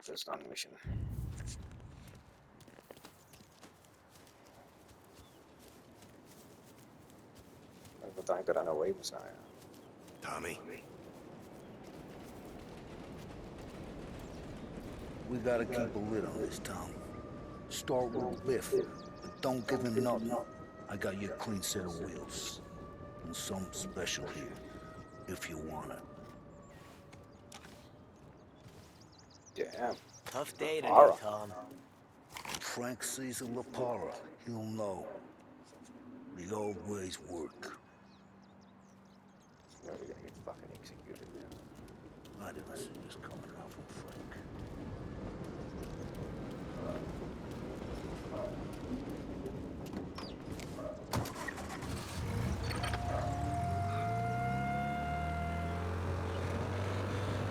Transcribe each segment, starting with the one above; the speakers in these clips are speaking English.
Mafia's on mission. Putang ito run away mo sa akin. Tommy? We gotta keep a lid on this town. Start with Biff, but don't give him nothing. I got you a clean set of wheels. And something special here, if you want it. Damn. Tough day today, Tom. Frank sees a La Parra, he'll know. The old ways work. We're gonna get fucking executed now. I didn't see this coming out from Frank.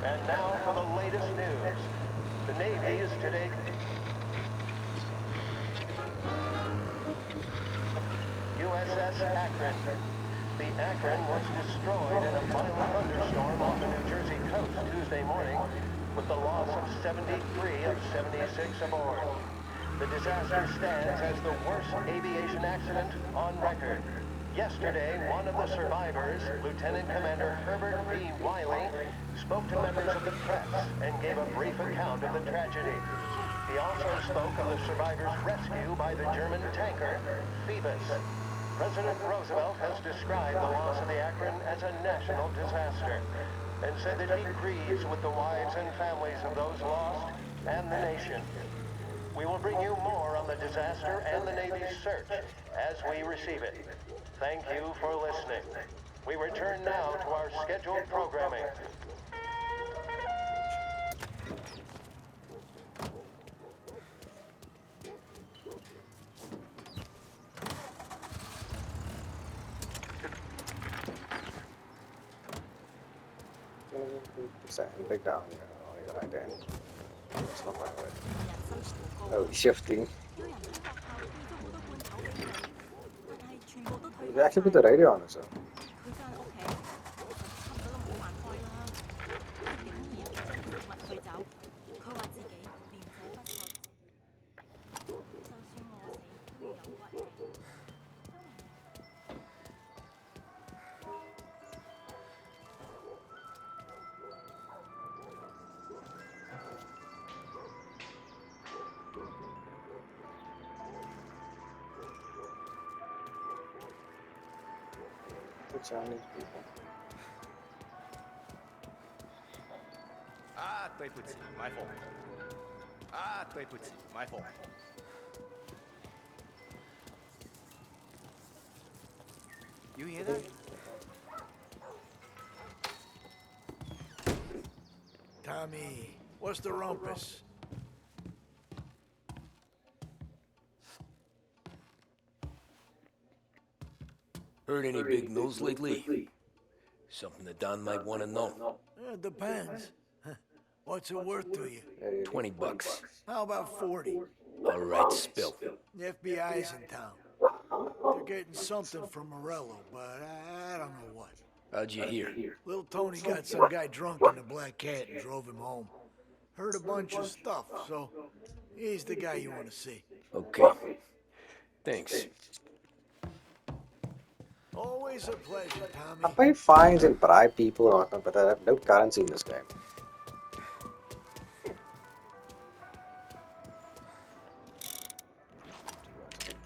And now for the latest news. The Navy is today... USS Akron. The Akron was destroyed in a violent thunderstorm off the New Jersey coast Tuesday morning, with the loss of 73 of 76 aboard. The disaster stands as the worst aviation accident on record. Yesterday, one of the survivors, Lieutenant Commander Herbert B. Wiley, spoke to members of the press and gave a brief account of the tragedy. He also spoke of the survivors' rescue by the German tanker, Phoebus. President Roosevelt has described the loss of the Akron as a national disaster and said that he grieves with the wives and families of those lost and the nation. We will bring you more on the disaster and the Navy's search as we receive it. Thank you for listening. We return now to our scheduled programming. Big down here. Oh, right there. It's not my way. Oh, shifting. You actually put the radio on, so. Chinese people. My fault. My fault. You hear that? Tommy, what's the rumpus? Heard any big news lately? Something that Don might want to know. Depends. What's it worth to you? $20. How about 40? All right, spill. The FBI's in town. They're getting something from Morello, but I don't know what. How'd you hear? Little Tony got some guy drunk in a black cat and drove him home. Heard a bunch of stuff, so he's the guy you want to see. Okay. Thanks. Always a pleasure, I Tommy. pay fines and bribe people or whatnot, but I have no currency in this game.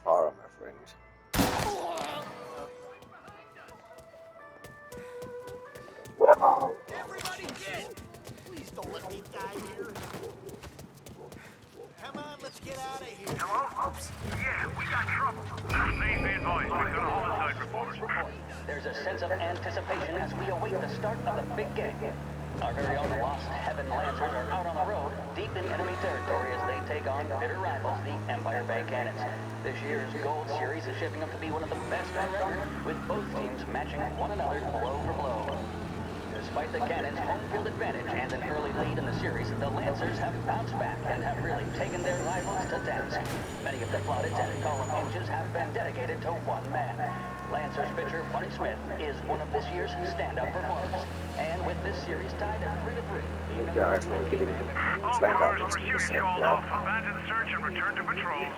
Horror, my friends. Everybody get! Please don't let me die here. Come on, let's get out of here. Hello? Oops. Yeah, we got trouble. Please be advised, we've got a homicide report. There's a sense of anticipation as we await the start of the big game. Our very own Lost Heaven Lancers are out on the road, deep in enemy territory as they take on bitter rivals, the Empire Bay Cannons. This year's Gold Series is shaping up to be one of the best on record, with both teams matching one another blow for blow. Despite the Cannons' home field advantage and an early lead in the series, the Lancers have bounced back and have really taken their rivals to task. Many of the plaudits and column inches have been dedicated to one man. Lancers pitcher Bunny Smith is one of this year's stand-up performers. And with this series tied at 3-3, Ja, actually, ik heb All slang cars out. proceed called off, abandon search and return to patrols.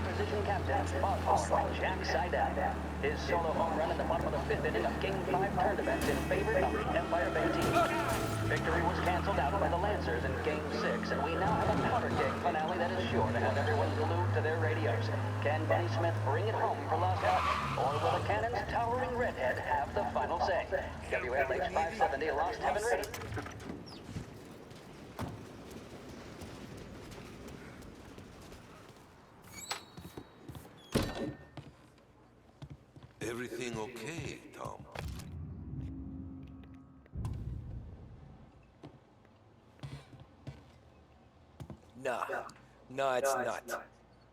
Position captain Foghorn Jack Seidel. His solo home run in the bottom of the fifth inning of Game 5 tournament in favor of the Empire Bay team. Victory was canceled out by the Lancers in Game 6, and we now have a powder keg finale that is sure to have everyone glued to their radios. Can Bunny Smith bring it home for Lost Hut, or will the Cannon's towering redhead have the final say? WLH 570 Lost Heaven ready. Everything okay, Tom? Nah, it's not.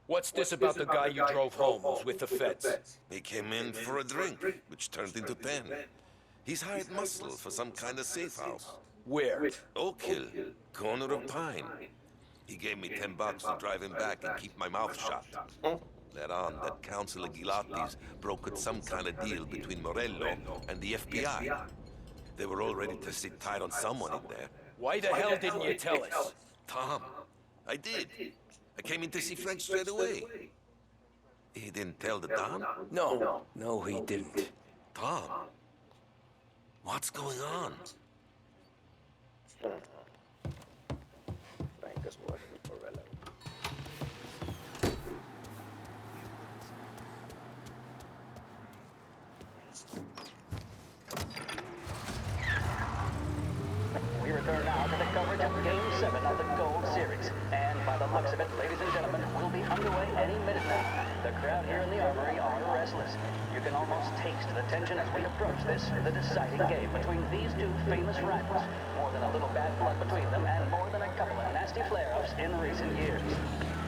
What's this about the guy you drove home who's with the feds? He came in for a drink, which turned into 10. He's hired muscle for some kind of safe house. Where? Oak Hill, corner of Pine. He gave me $10 to drive him back and keep my mouth shut. Later on, that Councilor Gilatti's brokered some kind of deal between Morello and the FBI. They were all ready to sit tight on someone in there. Why the hell didn't you tell us? Tom, I did. I came in to see Frank straight away. He didn't tell the Don? No, he didn't. Tom, what's going on? Frank is working for Rello. We return now to the coverage of Game 7 of the Gold Series. And by the looks of it, ladies and gentlemen, we'll be underway any minute now. The crowd here in the Armory are restless. You can almost taste the tension as we approach this, the deciding game between these two famous rivals. More than a little bad blood between them, and more than a couple of nasty flare-ups in recent years.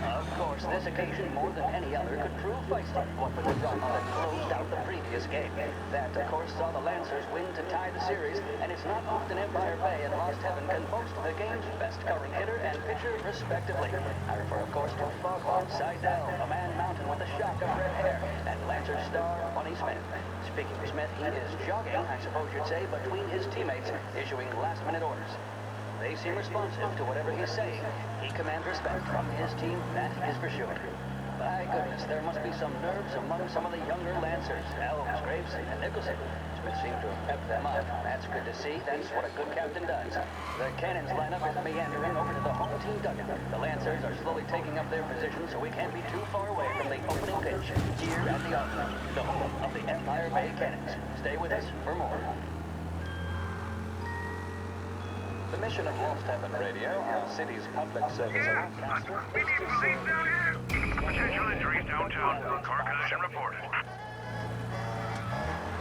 Of course, this occasion, more than any other, could prove feisty, what with the drama that closed out the previous game. That, of course, saw the Lancers win to tie the series, and it's not often Empire Bay and Lost Heaven can boast the game's best covering hitter and pitcher, respectively. I refer, of course, to Foghorn Seidel, a man mountain with a shock of red hair, and Lancer star Bunny Smith. Speaking of Smith, he is jogging, I suppose you'd say, between his teammates, issuing last-minute orders. They seem responsive to whatever he's saying. He commands respect from his team, that is for sure. By goodness, there must be some nerves among some of the younger Lancers, Elms, Graves, and Nicholson. Smith seems to have pepped them up. That's good to see. That's what a good captain does. The Cannons lineup is meandering over to the home team dugout. The Lancers are slowly taking up their position, so we can't be too far away from the opening pitch here at the Armory, the home of the Empire Bay Cannons. Stay with us for more. The mission of Lost Heaven Radio, our city's public service broadcaster, We need police down here. Potential injuries downtown. Car collision reported.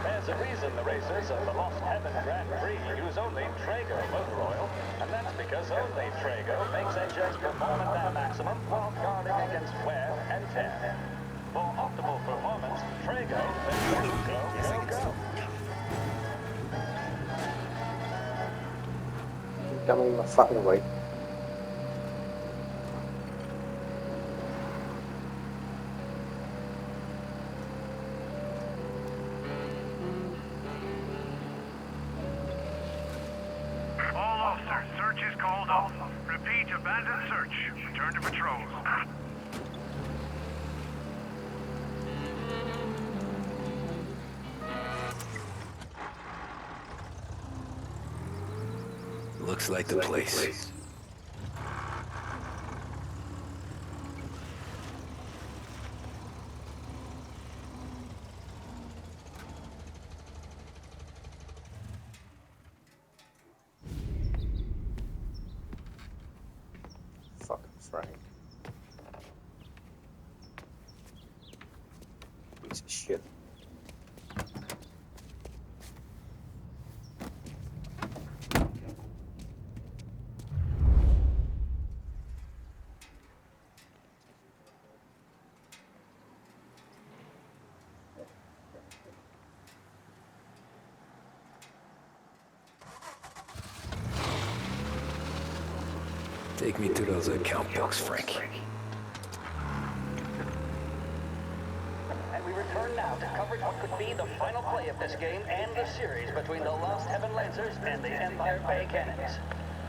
There's a reason the racers of the Lost Heaven Grand Prix use only Traeger motor oil, and that's because only Traeger makes engines perform at their maximum while guarding against wear and tear. For optimal performance, Traeger lets you go. Coming the fucking way. All officers, search is called off. Repeat, abandon search. Return to patrols. Looks like the place. Fucking Frank. Piece of shit. Take me to those account books, Frank. And we now to coverage what could be the final play of this game and the series between the Lost Heaven Lancers and the Empire Bay Cannons.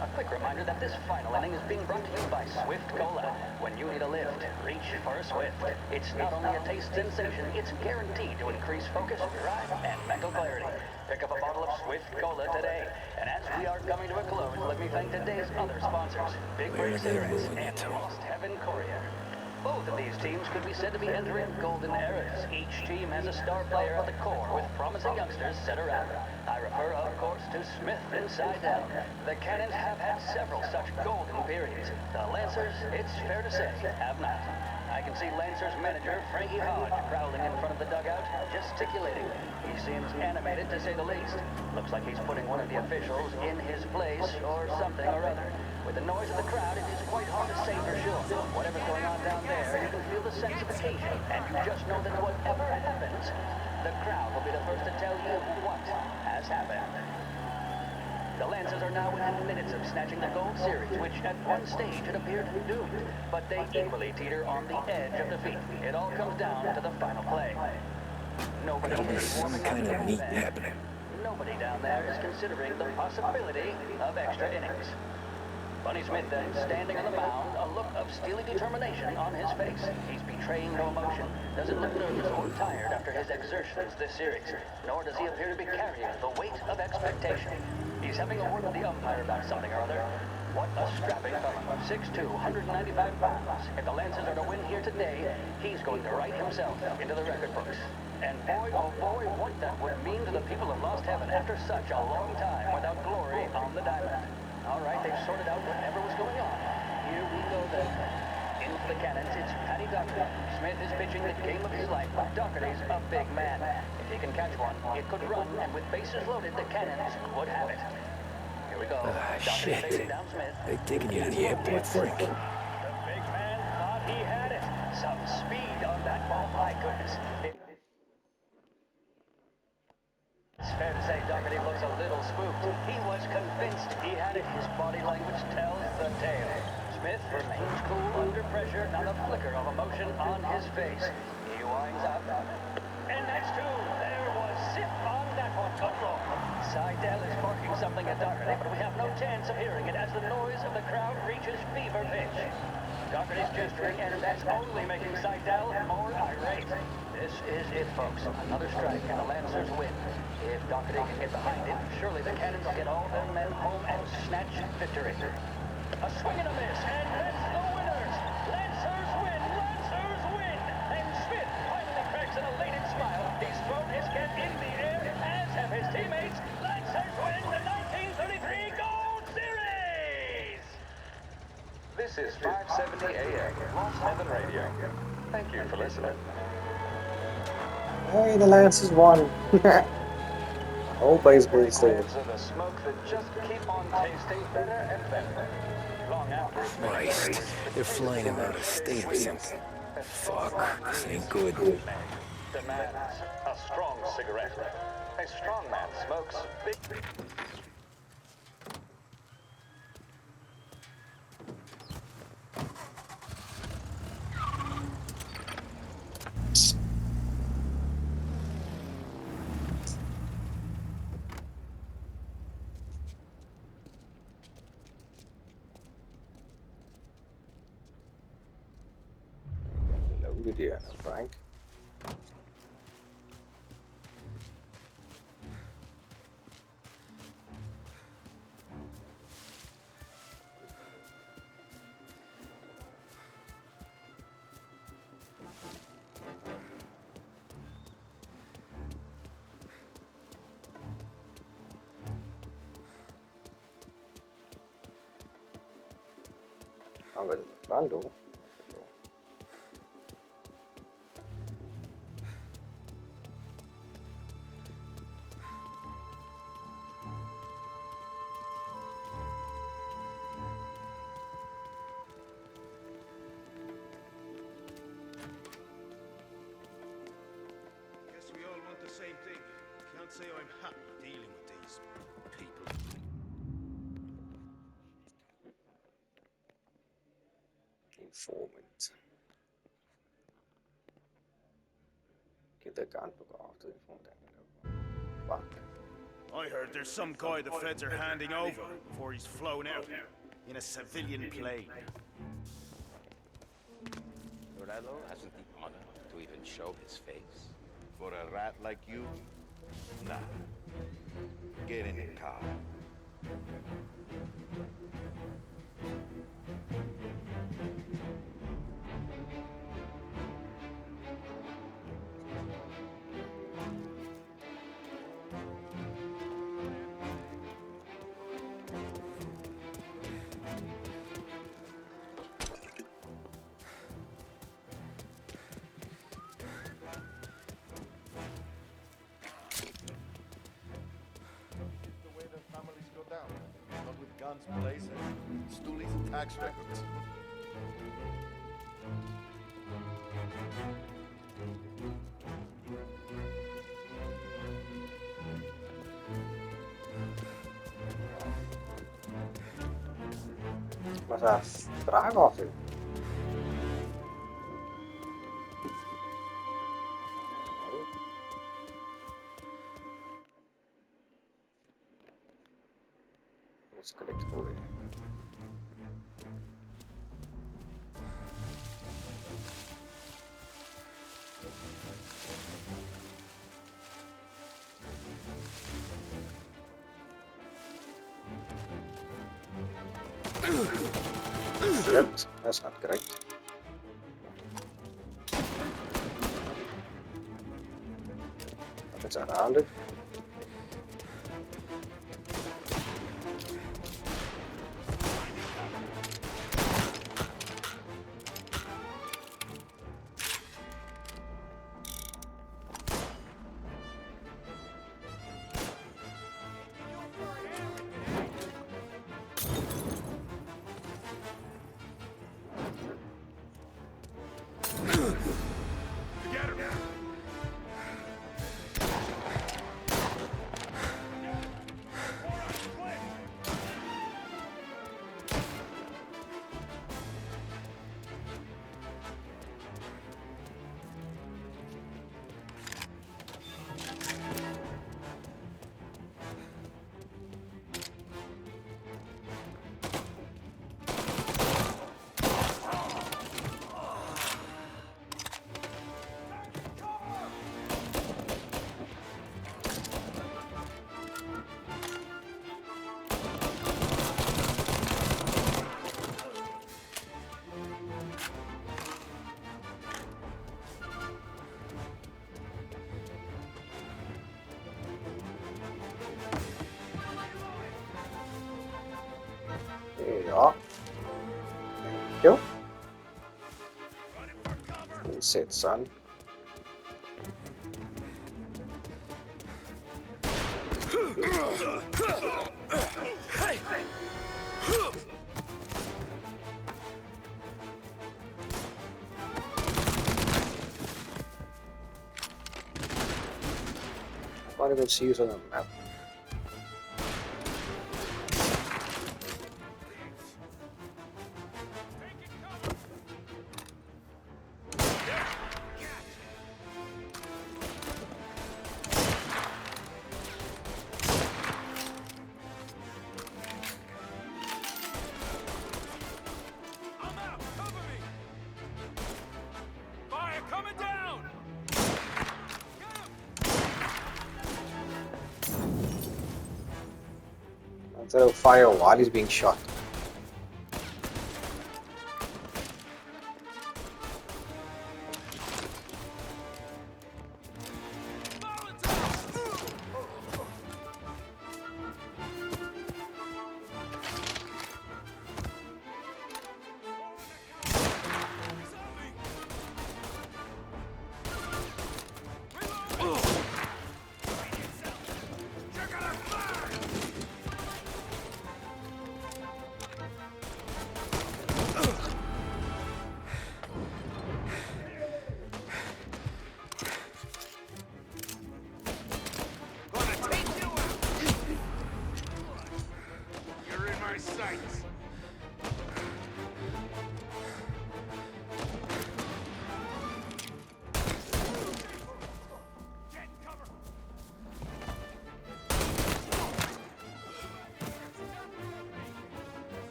A quick reminder that this final inning is being brought to you by Swift Cola. When you need a lift, reach for a Swift. It's not only a taste sensation, it's guaranteed to increase focus, drive, and mental clarity. Pick up a bottle of Swift Cola today. And as we are coming to a close, let me thank today's other sponsors, Big Break Cigarettes and Lost Heaven Courier. Both of these teams could be said to be entering golden eras. Each team has a star player at the core with promising youngsters set around. I refer, of course, to Smith and Seidel. The Cannons have had several such golden periods. The Lancers, it's fair to say, have not. I can see Lancers manager Frankie Hodge prowling in front of the dugout, gesticulating. He seems animated, to say the least. Looks like he's putting one of the officials in his place or something or other. With the noise of the crowd, it is quite hard to say for sure. Whatever's going on down there, you can feel the sense of occasion, and you just know that whatever happens, the crowd will be the first to tell you what has happened. The Lancers are now within minutes of snatching the gold series, which at one stage had appeared doomed, but they equally teeter on the edge of defeat. It all comes down to the final play. Nobody is Some warming kind up of the meat bench. happening. Nobody down there is considering the possibility of extra innings. Bunny Smith then, standing on the mound, a look of steely determination on his face. He's betraying no emotion, doesn't look nervous or tired after his exertions this series, nor does he appear to be carrying the weight of expectation. He's having a word with the umpire about something or other. What a strapping fellow, 6'2", 195 pounds. If the Lancers are to win here today, he's going to write himself into the record books. And boy, oh boy, what that would mean to the people of Lost Heaven after such a long time without glory on the diamond. All right, they've sorted out whatever was going on. Here we go then. In for the Cannons, it's Paddy Doherty. Smith is pitching the game of his life, but Doherty's a big man. If he can catch one, it could run, and with bases loaded, the Cannons would have it. Here we go. Doherty Shit. facing down Smith. They're taking you to the airport, Frank. The big man thought he had it. Some speed on that ball, my goodness. It's fair to say Doherty looks a little spooked. He was convinced he had it. His body language tells the tale. Smith remains cool under pressure, not a flicker of emotion on his face. He winds up. And that's two. There was zip on that one. Control. Seidel is barking something at Doherty, but we have no chance of hearing it as the noise of the crowd reaches fever pitch. Doherty's gesturing, and that's only making Seidel more irate. This is it, folks. Another strike, and the Lancers win. If Doherty can get behind it, surely the Cannons will get all their men home and snatch victory. A swing and a miss, and that's the winners! Lancers win! Lancers win! And Smith finally cracks an elated smile. He's thrown his cap in the air, as have his teammates. Lancers win the 1933 Gold Series! This is 570 AM, Lost Heaven Radio. Thank you for listening. Hey, the Lancers won. All baseball stadium. Fans of the smoke that just keep on tasting better and better. Long after it's been Christ, they're flying him out of state or something. Fuck, this ain't good. demands a strong cigarette. A strong man smokes big. Loaded here, Frank. Oh, there's a bundle. Guess we all want the same thing. Can't say I'm happy dealing with these people. Informant. Get the gun book after Fuck. I heard there's some guy the feds are handing over before he's flown out in a civilian plane. Morello hasn't the honor to even show his face. For a rat like you? Nah. Get in the car. Not with guns blazing, stoolies and tax records. Was er vragen of ik? Let's collect for it. Shit, that's not correct. It's around it. Ja. Thank you. Set sun. I can't even see you on the map. Instead of fire while he's being shot.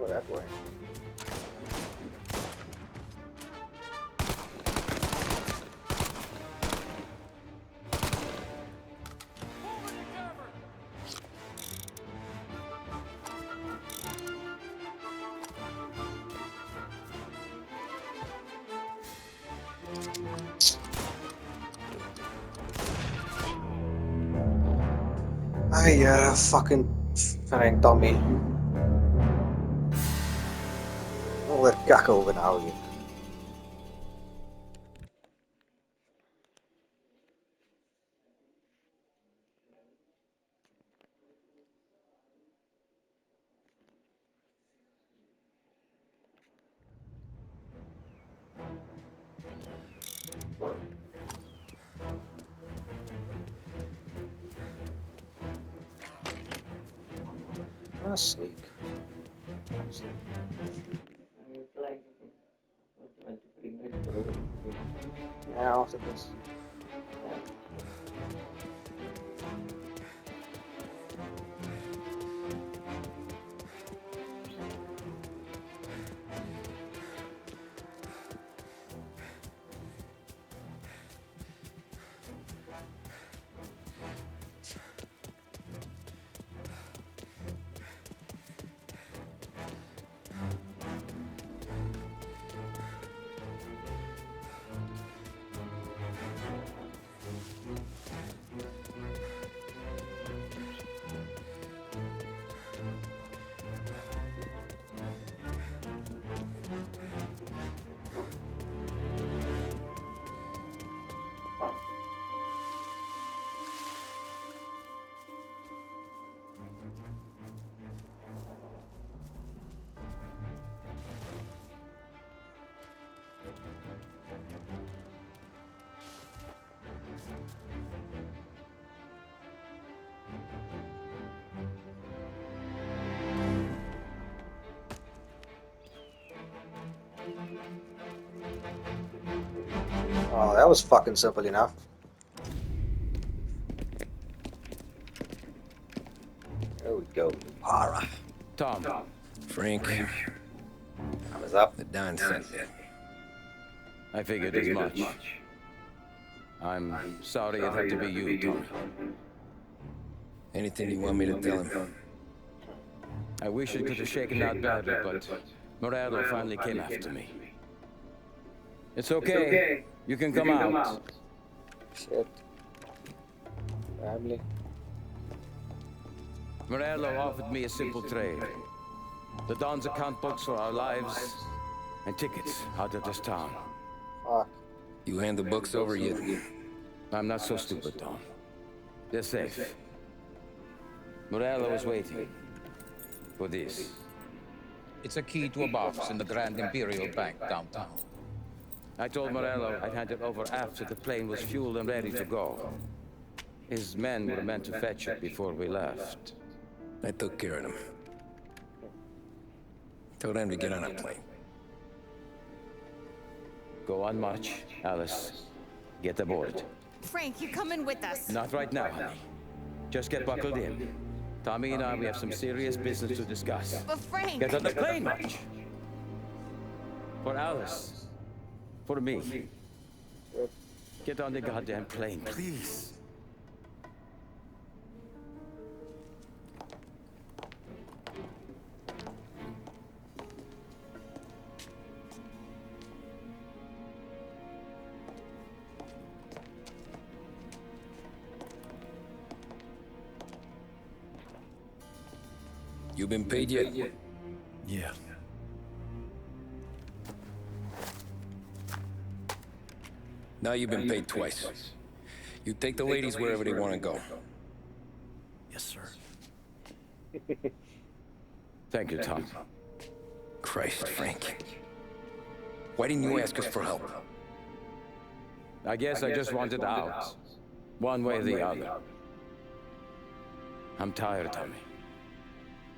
go that way. Ai, fucking fijn Tommy. Alweer kak over nou hier. Asik. Ja, als het is. Oh, that was fucking simple enough. There we go. Para. Tom. Frank. I was up. The Don sent me. I figured as much. I'm sorry it had to be you, Tom. Anything you want me to tell him? I wish it could have shaken out better, but Morello finally came after me. It's okay. You can come out. Shit. Family. Morello offered me a simple trade. The Don's account books for our lives and tickets out of this town. Fuck. You hand the books over yet? I'm not so stupid, Tom. They're safe. Morello is waiting for this. It's a key to a box in the Grand Imperial Bank downtown. I told Morello I'd hand it over after the plane was fueled and ready to go. His men were meant to fetch it before we left. I took care of them. Told them to get on a plane. Go on march, Alice. Get aboard. Frank, you're coming with us. Not right now, honey. Just get buckled in. Tommy and I, we have some serious business to discuss. But Frank... Get on the plane, March. For Alice. For me. Get on the goddamn plane, please. You been paid yet? Yeah. Now you've been paid twice. You take the ladies wherever they want to go. Yes, sir. Thank you, Tom. Christ, Frank. Why didn't you ask us for help? I guess I just wanted out. One way or the other. I'm tired, Tommy.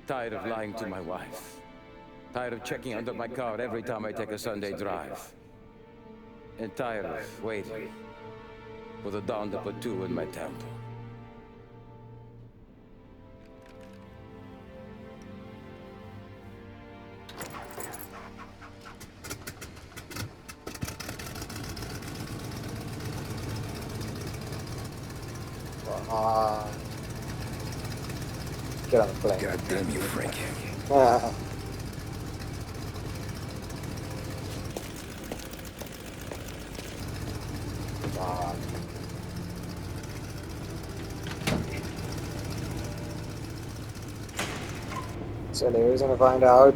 Tired of lying to my wife. Tired of checking under my car every time I take a Sunday drive. And tired of waiting for the dawn to put two in my temple. Get on the plane. God damn you, Frank. So there is gonna find out.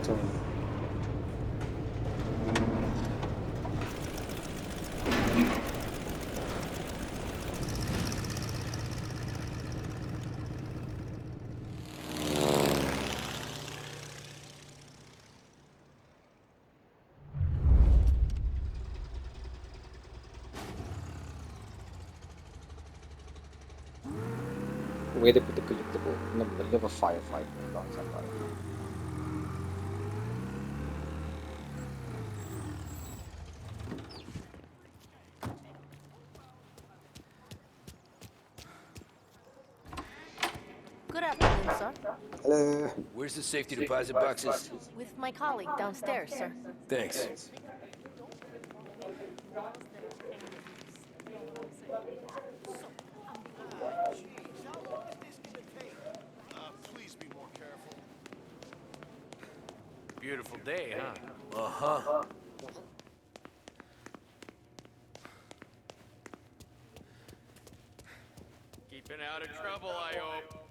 Where they put the collectible in the middle of a firefight about somebody. Good afternoon, sir. Hello. Where's the safety deposit boxes? With my colleague downstairs, sir. Thanks. Please be more careful. Beautiful day, huh? Uh-huh. Keeping out of trouble, I hope.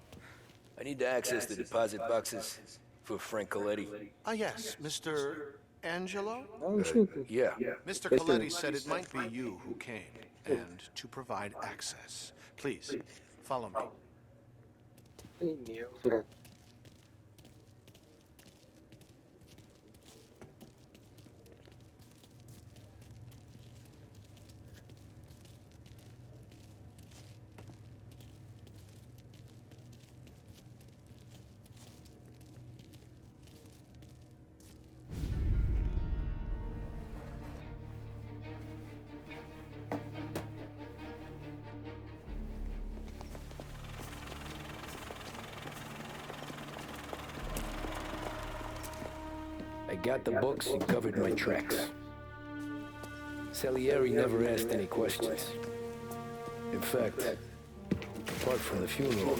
I need to access the deposit boxes for Frank Coletti. Ah, yes, Mr. Angelo? Oh, shoot. Yeah. Mr. Coletti said it might be you who came, and to provide access. Please, follow me. I got the books and covered my tracks. Salieri never asked any questions. In fact, apart from the funeral,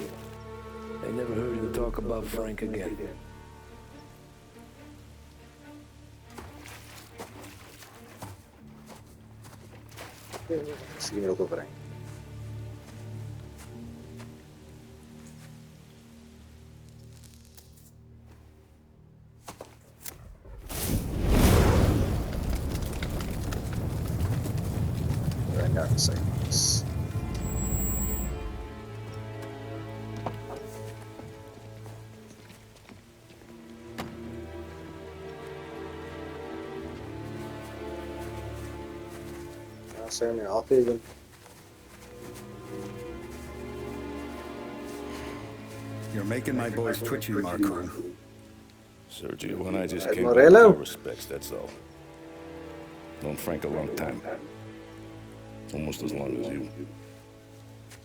I never heard him talk about Frank again. Sige, ko pa rin. Seconds. Sir, may okay din. You're making my boys twitchy, Marco. Sergio and I just came Morello. to pay respects, that's all. Known Frank a long time. Almost as long as you.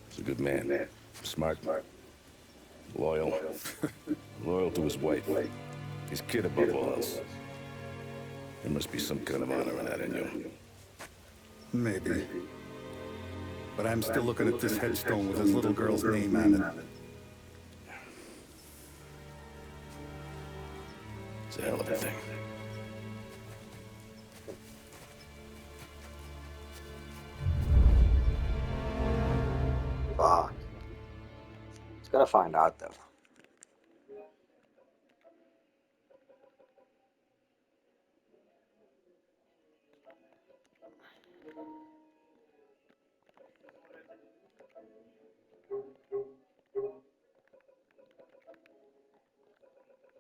He's a good man. Smart. Loyal. Loyal to his wife. His kid above all else. There must be some kind of honor in that in you. Maybe. But I'm still looking at this headstone with his little girl's name on it. It's a hell of a thing. Fuck. It's gonna find out though.